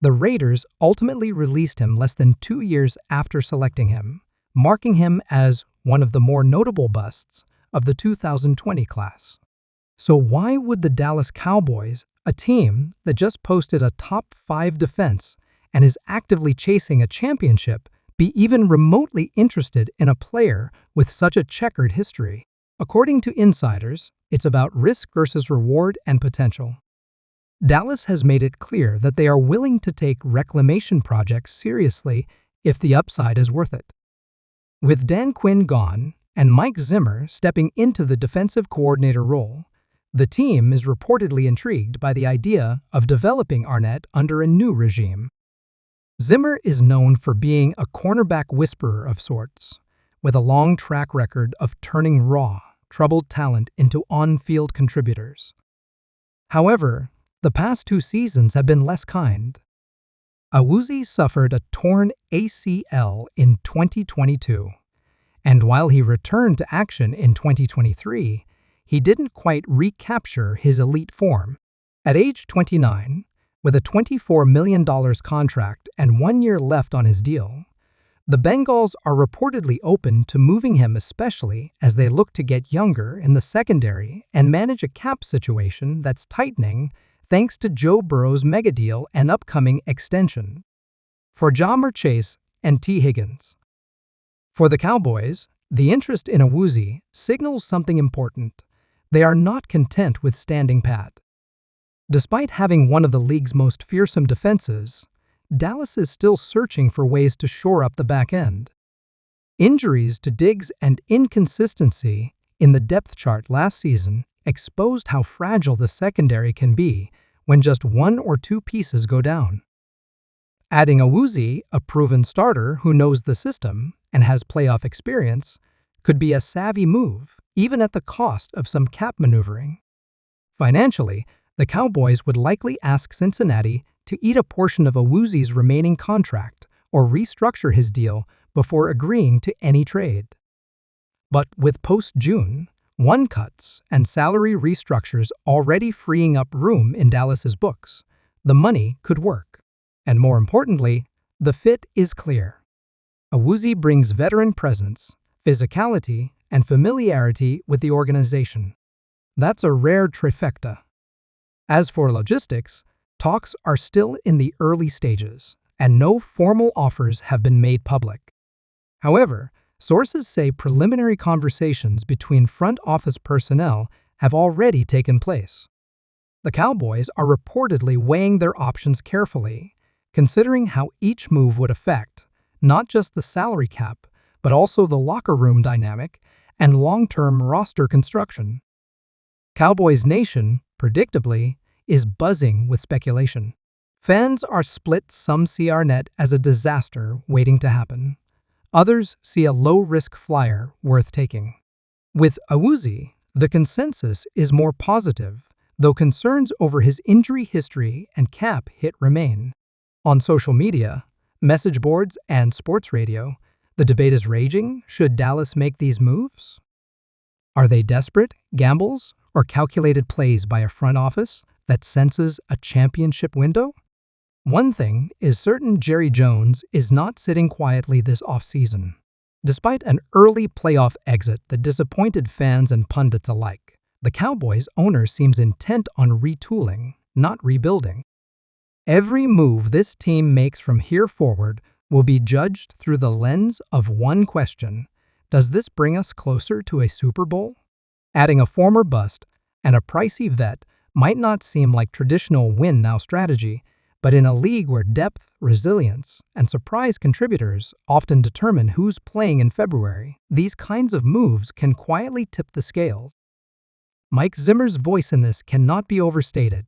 The Raiders ultimately released him less than 2 years after selecting him, marking him as one of the more notable busts of the 2020 class. So why would the Dallas Cowboys, a team that just posted a top 5 defense and is actively chasing a championship, be even remotely interested in a player with such a checkered history? According to insiders, it's about risk versus reward and potential. Dallas has made it clear that they are willing to take reclamation projects seriously if the upside is worth it. With Dan Quinn gone and Mike Zimmer stepping into the defensive coordinator role, the team is reportedly intrigued by the idea of developing Arnett under a new regime. Zimmer is known for being a cornerback whisperer of sorts, with a long track record of turning raw, troubled talent into on-field contributors. However, the past 2 seasons have been less kind. Awuzie suffered a torn ACL in 2022, and while he returned to action in 2023, he didn't quite recapture his elite form. At age 29, with a $24 million contract and 1 year left on his deal, the Bengals are reportedly open to moving him, especially as they look to get younger in the secondary and manage a cap situation that's tightening thanks to Joe Burrow's megadeal and upcoming extension for Ja'Marr Chase and T. Higgins. For the Cowboys, the interest in Awuzie signals something important. They are not content with standing pat. Despite having one of the league's most fearsome defenses, Dallas is still searching for ways to shore up the back end. Injuries to Diggs and inconsistency in the depth chart last season exposed how fragile the secondary can be when just 1 or 2 pieces go down. Adding Awuzie, a proven starter who knows the system and has playoff experience, could be a savvy move, even at the cost of some cap maneuvering. Financially, the Cowboys would likely ask Cincinnati to eat a portion of Awuzie's remaining contract or restructure his deal before agreeing to any trade. But with post-June, cuts and salary restructures already freeing up room in Dallas's books, the money could work. And more importantly, the fit is clear. Awuzie brings veteran presence, physicality, and familiarity with the organization. That's a rare trifecta. As for logistics, talks are still in the early stages, and no formal offers have been made public. However, sources say preliminary conversations between front office personnel have already taken place. The Cowboys are reportedly weighing their options carefully, considering how each move would affect not just the salary cap, but also the locker room dynamic and long-term roster construction. Cowboys Nation, predictably, is buzzing with speculation. Fans are split. Some see Arnett as a disaster waiting to happen. Others see a low-risk flyer worth taking. With Awuzie, the consensus is more positive, though concerns over his injury history and cap hit remain. On social media, message boards, and sports radio, the debate is raging. Should Dallas make these moves? Are they desperate gambles or calculated plays by a front office that senses a championship window? One thing is certain: Jerry Jones is not sitting quietly this offseason. Despite an early playoff exit that disappointed fans and pundits alike, the Cowboys' owner seems intent on retooling, not rebuilding. Every move this team makes from here forward will be judged through the lens of one question: does this bring us closer to a Super Bowl? Adding a former bust and a pricey vet might not seem like traditional win-now strategy, but in a league where depth, resilience, and surprise contributors often determine who's playing in February, these kinds of moves can quietly tip the scales. Mike Zimmer's voice in this cannot be overstated.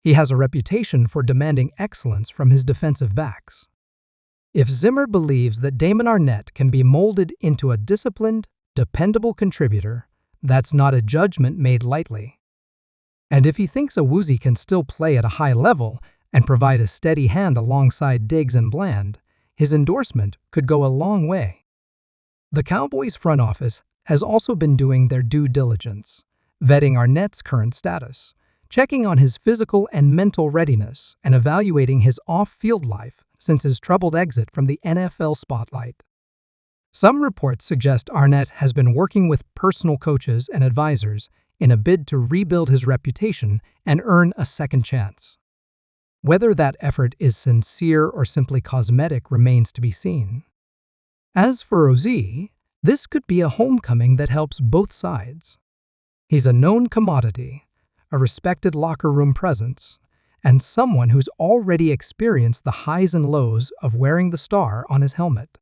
He has a reputation for demanding excellence from his defensive backs. If Zimmer believes that Damon Arnett can be molded into a disciplined, dependable contributor, that's not a judgment made lightly. And if he thinks Awuzie can still play at a high level and provide a steady hand alongside Diggs and Bland, his endorsement could go a long way. The Cowboys front office has also been doing their due diligence, vetting Arnett's current status, checking on his physical and mental readiness and evaluating his off-field life since his troubled exit from the NFL spotlight. Some reports suggest Arnett has been working with personal coaches and advisors in a bid to rebuild his reputation and earn a second chance. Whether that effort is sincere or simply cosmetic remains to be seen. As for OZ, this could be a homecoming that helps both sides. He's a known commodity, a respected locker room presence, and someone who's already experienced the highs and lows of wearing the star on his helmet.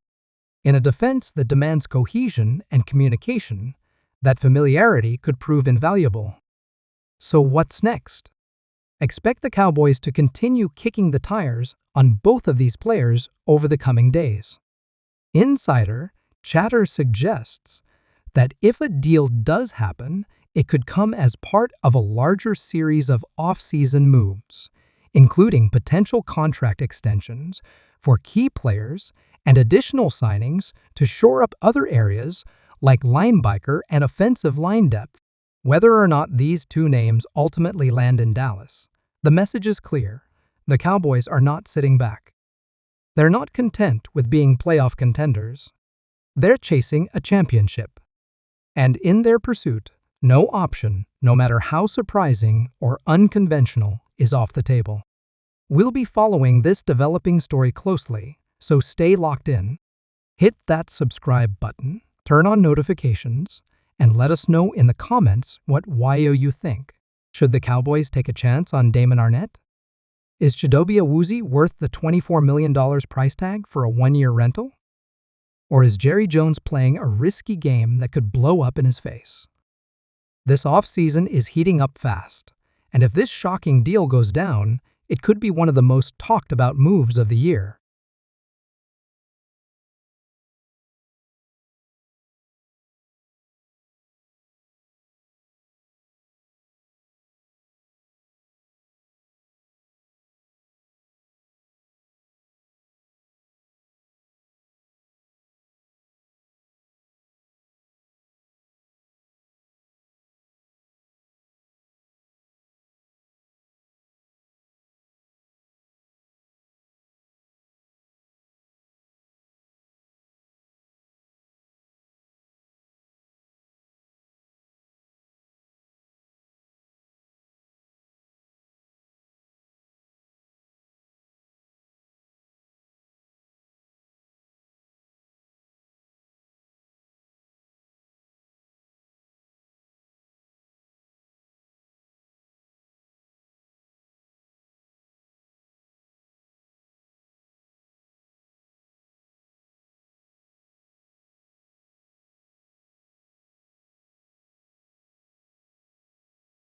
In a defense that demands cohesion and communication, that familiarity could prove invaluable. So what's next? Expect the Cowboys to continue kicking the tires on both of these players over the coming days. Insider chatter suggests that if a deal does happen, it could come as part of a larger series of off-season moves, including potential contract extensions for key players and additional signings to shore up other areas like linebacker and offensive line depth. Whether or not these two names ultimately land in Dallas, the message is clear. The Cowboys are not sitting back. They're not content with being playoff contenders. They're chasing a championship. And in their pursuit, no option, no matter how surprising or unconventional, is off the table. We'll be following this developing story closely, so stay locked in. Hit that subscribe button, turn on notifications, and let us know in the comments what you think. Should the Cowboys take a chance on Damon Arnett? Is Chidobe Awuzie worth the $24 million price tag for a one-year rental? Or is Jerry Jones playing a risky game that could blow up in his face? This offseason is heating up fast, and if this shocking deal goes down, it could be one of the most talked about moves of the year.